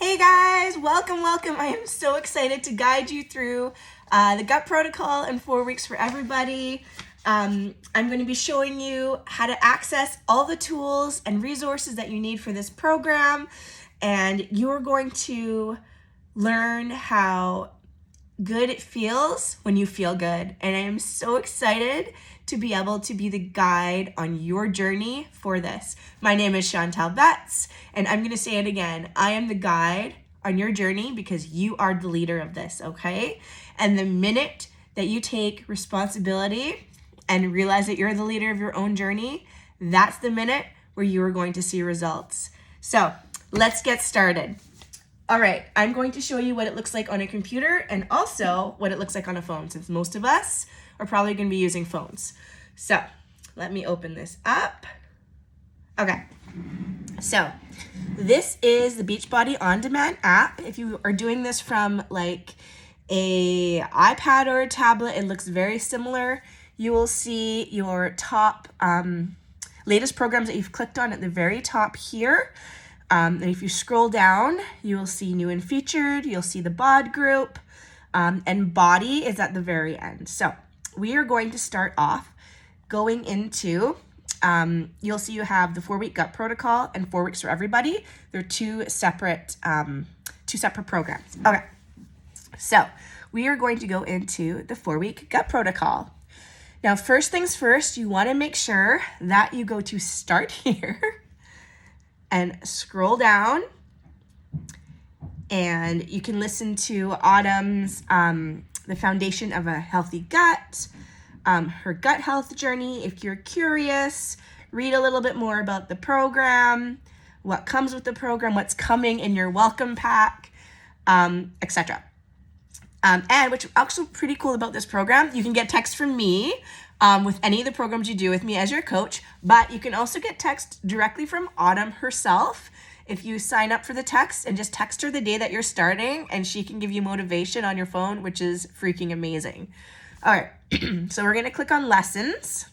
Hey guys, welcome. I am so excited to guide you through the gut protocol in 4 weeks for everybody. I'm going to be showing you how to access all the tools and resources that you need for this program, and you're going to learn how good it feels when you feel good. And I am so excited to be able to be the guide on your journey for this. My name is Chantal Betts, and I'm going to say it again. I am the guide on your journey because you are the leader of this, okay? And the minute that you take responsibility and realize that you're the leader of your own journey, that's the minute where you are going to see results. So let's get started. All right, I'm going to show you what it looks like on a computer and also what it looks like on a phone, since most of us are probably going to be using phones. So let me open this up. Okay, so this is the Beachbody On Demand app. If you are doing this from like a iPad or a tablet, it looks very similar. You will see your top latest programs that you've clicked on at the very top here. And if you scroll down, you will see new and featured, you'll see the bod group, and body is at the very end. So we are going to start off going into, you'll see you have the 4-week gut protocol and 4 weeks for everybody. They're two separate programs. Okay, so we are going to go into the 4-week gut protocol. Now, first things first, you want to make sure that you go to start here and scroll down, and you can listen to Autumn's The Foundation of a Healthy Gut, her gut health journey. If you're curious, read a little bit more about the program, what comes with the program, what's coming in your welcome pack, etc. And which also pretty cool about this program, you can get text from me with any of the programs you do with me as your coach, but you can also get text directly from Autumn herself if you sign up for the text and just text her the day that you're starting, and she can give you motivation on your phone, which is freaking amazing. All right, so we're gonna click on lessons.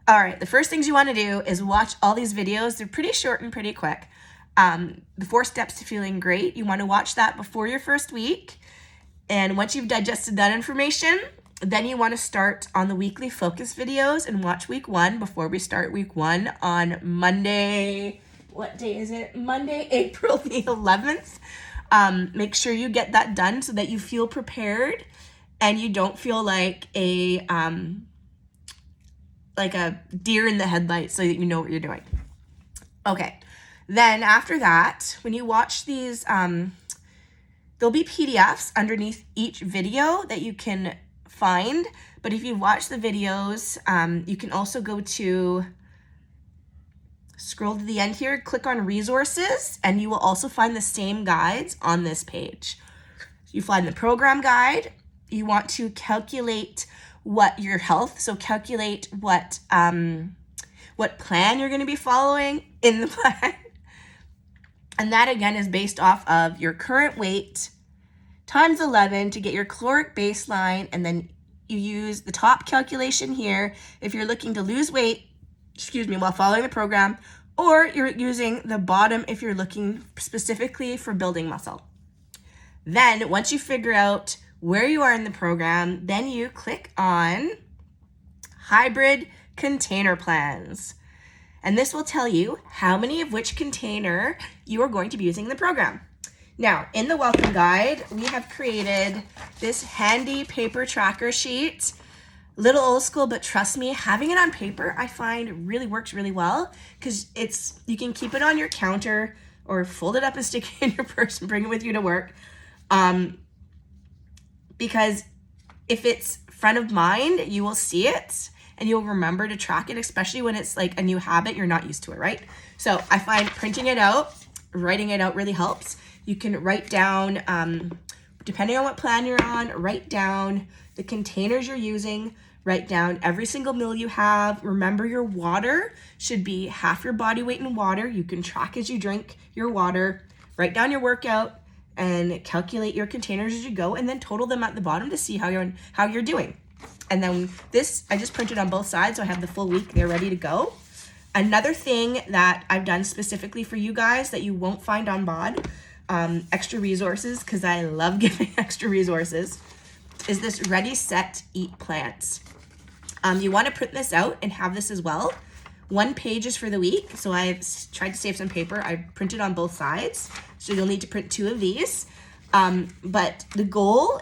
All right, the first things you wanna do is watch all these videos. They're pretty short and pretty quick. The 4 steps to feeling great, you wanna watch that before your first week. And once you've digested that information, then you want to start on the weekly focus videos and watch week 1 before we start week 1 on Monday. What day is it? Monday, April the 11th. Make sure you get that done so that you feel prepared and you don't feel like a deer in the headlights, so that you know what you're doing. Okay. Then after that, when you watch these, there'll be PDFs underneath each video that you can find, but if you watch the videos, you can also scroll to the end here, click on resources, and you will also find the same guides on this page. You find the program guide. You want to calculate what your health, so calculate what plan you're going to be following in the plan. And that again is based off of your current weight times 11 to get your caloric baseline, and then you use the top calculation here if you're looking to lose weight, while following the program, or you're using the bottom if you're looking specifically for building muscle. Then once you figure out where you are in the program, then you click on hybrid container plans. And this will tell you how many of which container you are going to be using in the program. Now, in the welcome guide, we have created this handy paper tracker sheet. Little old school, but trust me, having it on paper, I find really works really well, because you can keep it on your counter or fold it up and stick it in your purse and bring it with you to work. Because if it's front of mind, you will see it and you'll remember to track it, especially when it's like a new habit, you're not used to it, right? So I find printing it out, writing it out really helps. You can write down, depending on what plan you're on, write down the containers you're using, write down every single meal you have. Remember, your water should be half your body weight in water. You can track as you drink your water, write down your workout, and calculate your containers as you go, and then total them at the bottom to see how you're doing. And then this, I just printed on both sides, so I have the full week there ready to go. Another thing that I've done specifically for you guys that you won't find on BOD, extra resources, because I love giving extra resources, is this Ready, Set, Eat plants. You want to print this out and have this as well. 1 page is for the week, so I've tried to save some paper. I printed on both sides, so you'll need to print 2 of these. But the goal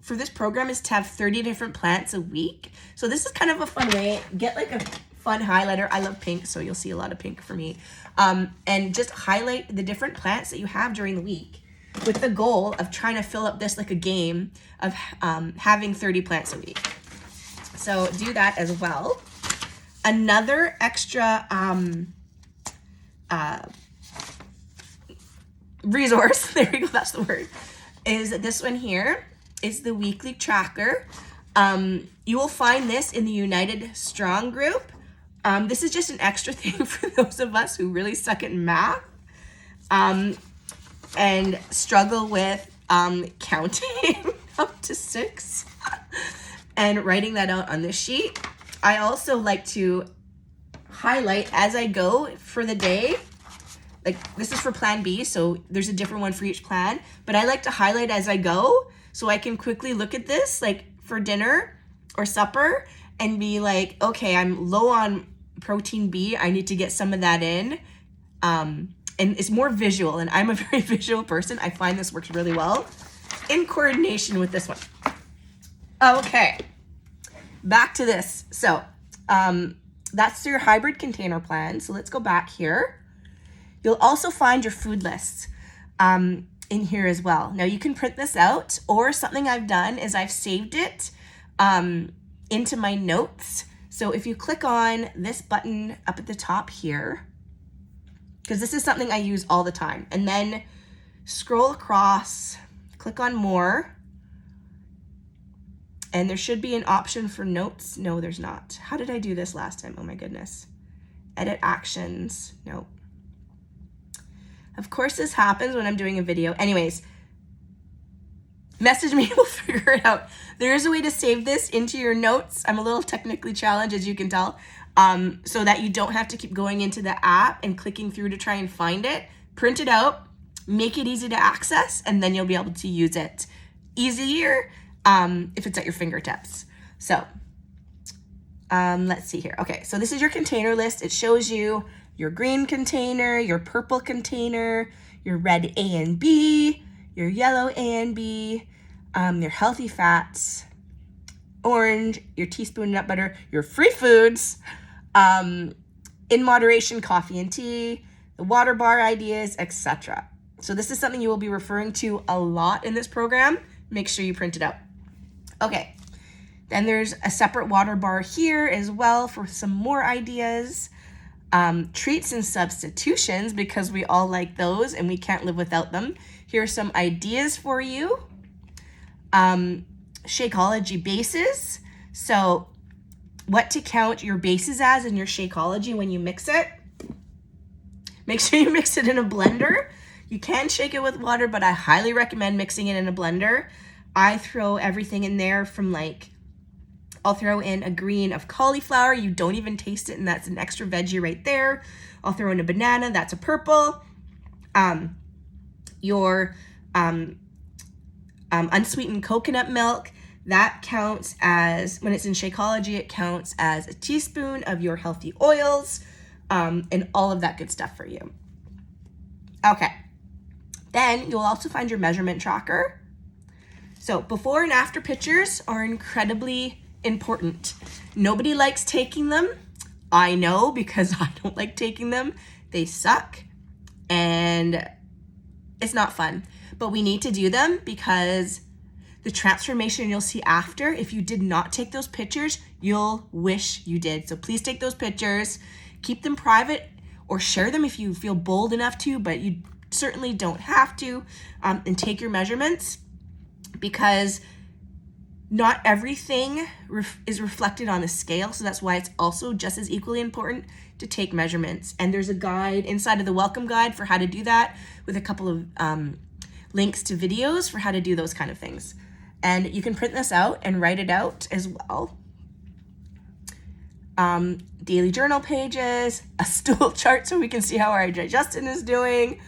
for this program is to have 30 different plants a week. So this is kind of a fun way. Get like a fun highlighter. I love pink, so you'll see a lot of pink for me. And just highlight the different plants that you have during the week with the goal of trying to fill up this like a game of having 30 plants a week. So do that as well. Another extra resource, there we go, that's the word, is this one here. Is the weekly tracker. You will find this in the United Strong group. This is just an extra thing for those of us who really suck at math and struggle with counting up to 6 and writing that out on this sheet. I also like to highlight as I go for the day. Like this is for plan B, so there's a different one for each plan, but I like to highlight as I go so I can quickly look at this like for dinner or supper and be like, okay, I'm low on protein B. I need to get some of that in. And it's more visual, and I'm a very visual person. I find this works really well in coordination with this one. Okay, back to this. So that's your hybrid container plan. So let's go back here. You'll also find your food lists in here as well. Now you can print this out, or something I've done is I've saved it into my notes. So if you click on this button up at the top here, because this is something I use all the time, and then scroll across, click on more, and there should be an option for notes. No, there's not. How did I do this last time? Oh my goodness. Edit actions. Nope. Of course this happens when I'm doing a video. Anyways, message me, we'll figure it out. There is a way to save this into your notes. I'm a little technically challenged, as you can tell, so that you don't have to keep going into the app and clicking through to try and find it. Print it out, make it easy to access, and then you'll be able to use it easier if it's at your fingertips. So let's see here. Okay, so this is your container list. It shows you your green container, your purple container, your red A and B, your yellow A and B, your healthy fats, orange, your teaspoon nut butter, your free foods, in moderation coffee and tea, the water bar ideas, etc. So this is something you will be referring to a lot in this program. Make sure you print it out. Okay, then there's a separate water bar here as well for some more ideas. Treats and substitutions, because we all like those and we can't live without them. Here are some ideas for you. Shakeology bases. So what to count your bases as in your Shakeology when you mix it. Make sure you mix it in a blender. You can shake it with water, but I highly recommend mixing it in a blender. I throw everything in there from like, I'll throw in a green of cauliflower. You don't even taste it, and that's an extra veggie right there. I'll throw in a banana. That's a purple. Your unsweetened coconut milk, that counts as, when it's in Shakeology, it counts as a teaspoon of your healthy oils, and all of that good stuff for you. Okay. Then you'll also find your measurement tracker. So before and after pictures are incredibly important. Nobody likes taking them. I know, because I don't like taking them. They suck and it's not fun, but we need to do them because the transformation you'll see after, if you did not take those pictures, you'll wish you did. So please take those pictures, keep them private, or share them if you feel bold enough to, but you certainly don't have to, and take your measurements, because not everything is reflected on a scale, so that's why it's also just as equally important to take measurements. And there's a guide inside of the welcome guide for how to do that, with a couple of links to videos for how to do those kind of things. And you can print this out and write it out as well. daily journal pages, a stool chart so we can see how our digestion is doing.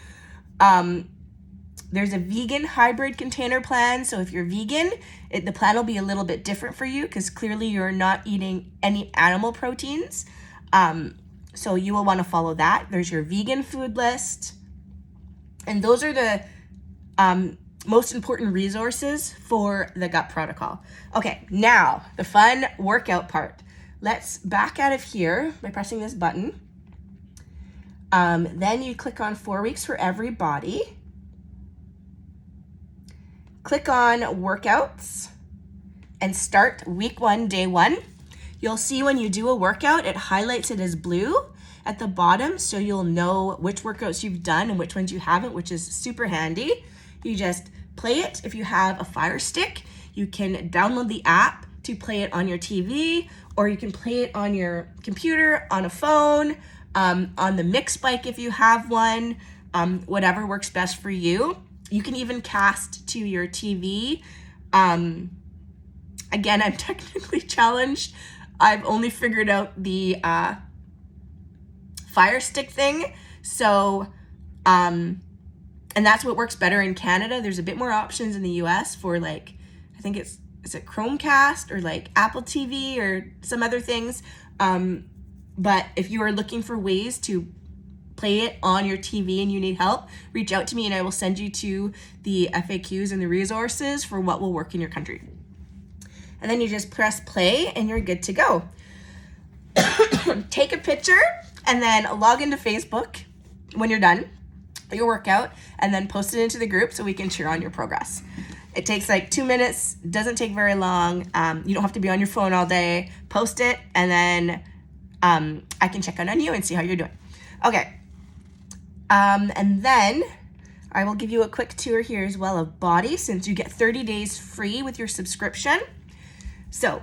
There's a vegan hybrid container plan. So if you're vegan, the plan will be a little bit different for you because clearly you're not eating any animal proteins. So you will want to follow that. There's your vegan food list. And those are the most important resources for the gut protocol. Okay, now the fun workout part. Let's back out of here by pressing this button. Then you click on 4 weeks for every body. Click on workouts and start week 1, day 1. You'll see when you do a workout, it highlights it as blue at the bottom, so you'll know which workouts you've done and which ones you haven't, which is super handy. You just play it. If you have a Fire Stick, you can download the app to play it on your TV, or you can play it on your computer, on a phone, on the Mix Bike if you have one, whatever works best for you. You can even cast to your TV. Again, I'm technically challenged. I've only figured out the Fire Stick thing. So, and that's what works better in Canada. There's a bit more options in the US for like, I think is it Chromecast or like Apple TV or some other things. But if you are looking for ways to play it on your TV and you need help, reach out to me and I will send you to the FAQs and the resources for what will work in your country. And then you just press play and you're good to go. Take a picture and then log into Facebook when you're done your workout and then post it into the group so we can cheer on your progress. It takes like 2 minutes, doesn't take very long. You don't have to be on your phone all day. Post it and then I can check in on you and see how you're doing. Okay. And then I will give you a quick tour here as well of Body, since you get 30 days free with your subscription. So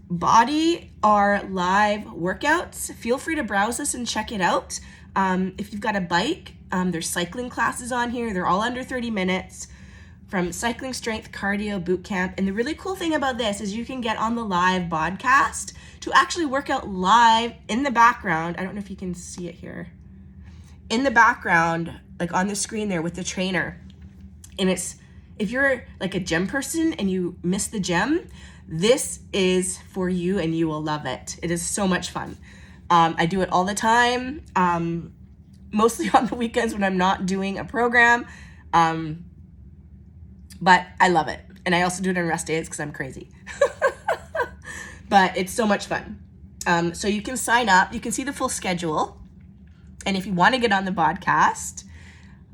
Body are live workouts. Feel free to browse this and check it out. If you've got a bike, there's cycling classes on here. They're all under 30 minutes, from cycling, strength, cardio, boot camp. And the really cool thing about this is you can get on the live podcast to actually work out live in the background. I don't know if you can see it here. In the background, like on the screen there with the trainer. And it's, if you're like a gym person and you miss the gym, this is for you and you will love it. It is so much fun. I do it all the time, mostly on the weekends when I'm not doing a program. But I love it. And I also do it on rest days because I'm crazy. But it's so much fun. So you can sign up. You can see the full schedule. And if you want to get on the podcast,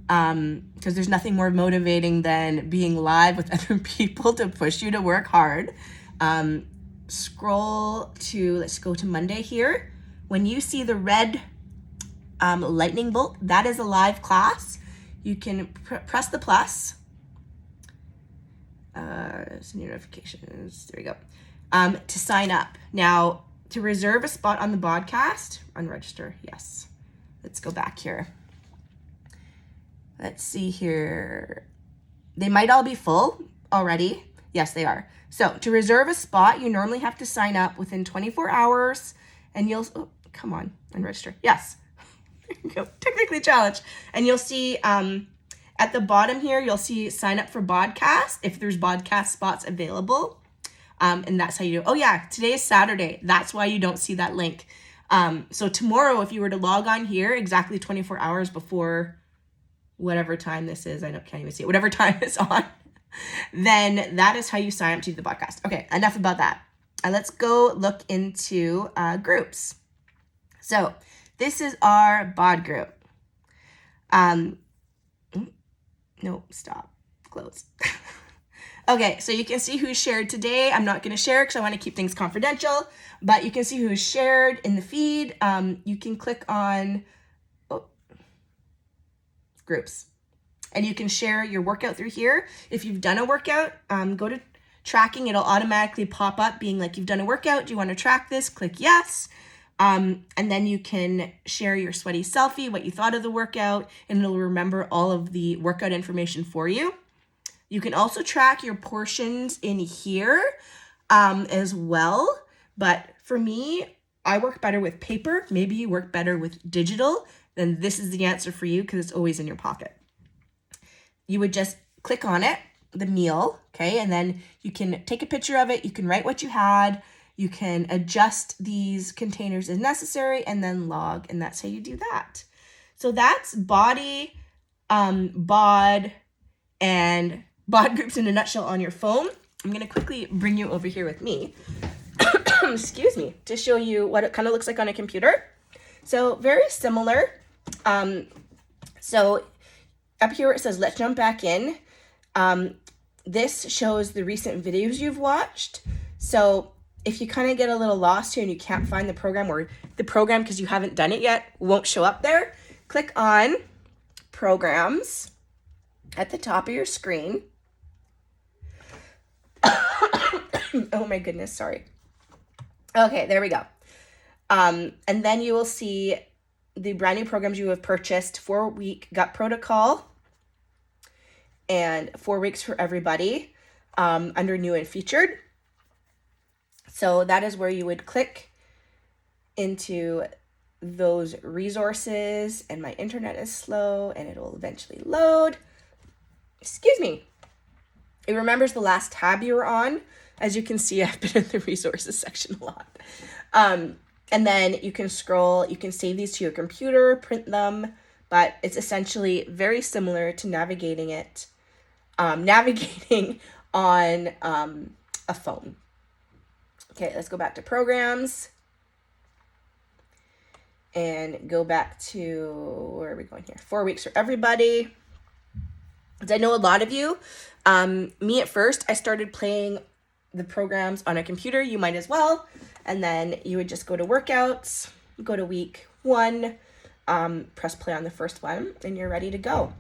because there's nothing more motivating than being live with other people to push you to work hard, scroll to, let's go to Monday here. When you see the red lightning bolt, that is a live class. You can press the plus. Send your notifications. There we go. To sign up. Now, to reserve a spot on the podcast, unregister, yes. Let's go back here. Let's see here. They might all be full already. Yes, they are. So to reserve a spot, you normally have to sign up within 24 hours and you'll, oh, come on, unregister. Yes. There you go. Technically challenged. And you'll see at the bottom here, you'll see sign up for podcast if there's podcast spots available. And that's how you do. Oh yeah, today is Saturday. That's why you don't see that link. So tomorrow, if you were to log on here exactly 24 hours before whatever time this is, can't even see it, whatever time it's on, then that is how you sign up to the podcast. Okay, enough about that. Let's go look into groups. So this is our bod group. No, stop, close. Okay, so you can see who's shared today. I'm not going to share because I want to keep things confidential, but you can see who's shared in the feed. You can click on groups and you can share your workout through here. If you've done a workout, go to tracking. It'll automatically pop up being like, you've done a workout. Do you want to track this? Click yes. And then you can share your sweaty selfie, what you thought of the workout, and it'll remember all of the workout information for you. You can also track your portions in here as well. But for me, I work better with paper, maybe you work better with digital, then this is the answer for you because it's always in your pocket. You would just click on it, the meal, okay? And then you can take a picture of it. You can write what you had. You can adjust these containers as necessary and then log, and that's how you do that. So that's body, bod, and bod groups in a nutshell on your phone. I'm going to quickly bring you over here with me, excuse me, to show you what it kind of looks like on a computer. So very similar. So up here it says, let's jump back in. This shows the recent videos you've watched. So if you kind of get a little lost here and you can't find the program, or the program because you haven't done it yet won't show up there, click on Programs at the top of your screen. Oh my goodness, sorry. Okay, there we go. And then you will see the brand new programs you have purchased: 4-week gut protocol and 4 weeks for everybody, under new and featured. So that is where you would click into those resources, and my internet is slow and it'll eventually load. Excuse me. It remembers the last tab you were on. As you can see, I've been in the resources section a lot. And then you can scroll, you can save these to your computer, print them, but it's essentially very similar to navigating on a phone. Okay, let's go back to programs and go back to, where are we going here? 4 weeks for everybody. I know a lot of you, me at first, I started playing the programs on a computer. You might as well. And then you would just go to workouts, go to week 1, press play on the first one, and you're ready to go.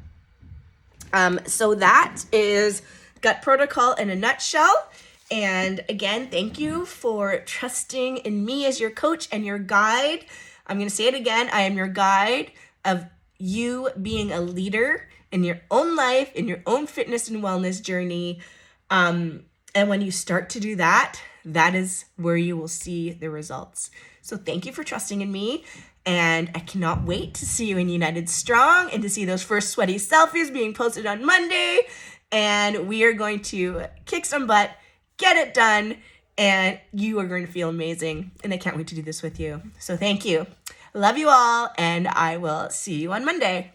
So that is Gut Protocol in a nutshell. And again, thank you for trusting in me as your coach and your guide. I'm going to say it again. I am your guide of you being a leader in your own life, in your own fitness and wellness journey. And when you start to do that, that is where you will see the results. So thank you for trusting in me. And I cannot wait to see you in United Strong and to see those first sweaty selfies being posted on Monday. And we are going to kick some butt, get it done, and you are going to feel amazing. And I can't wait to do this with you. So thank you. Love you all, and I will see you on Monday.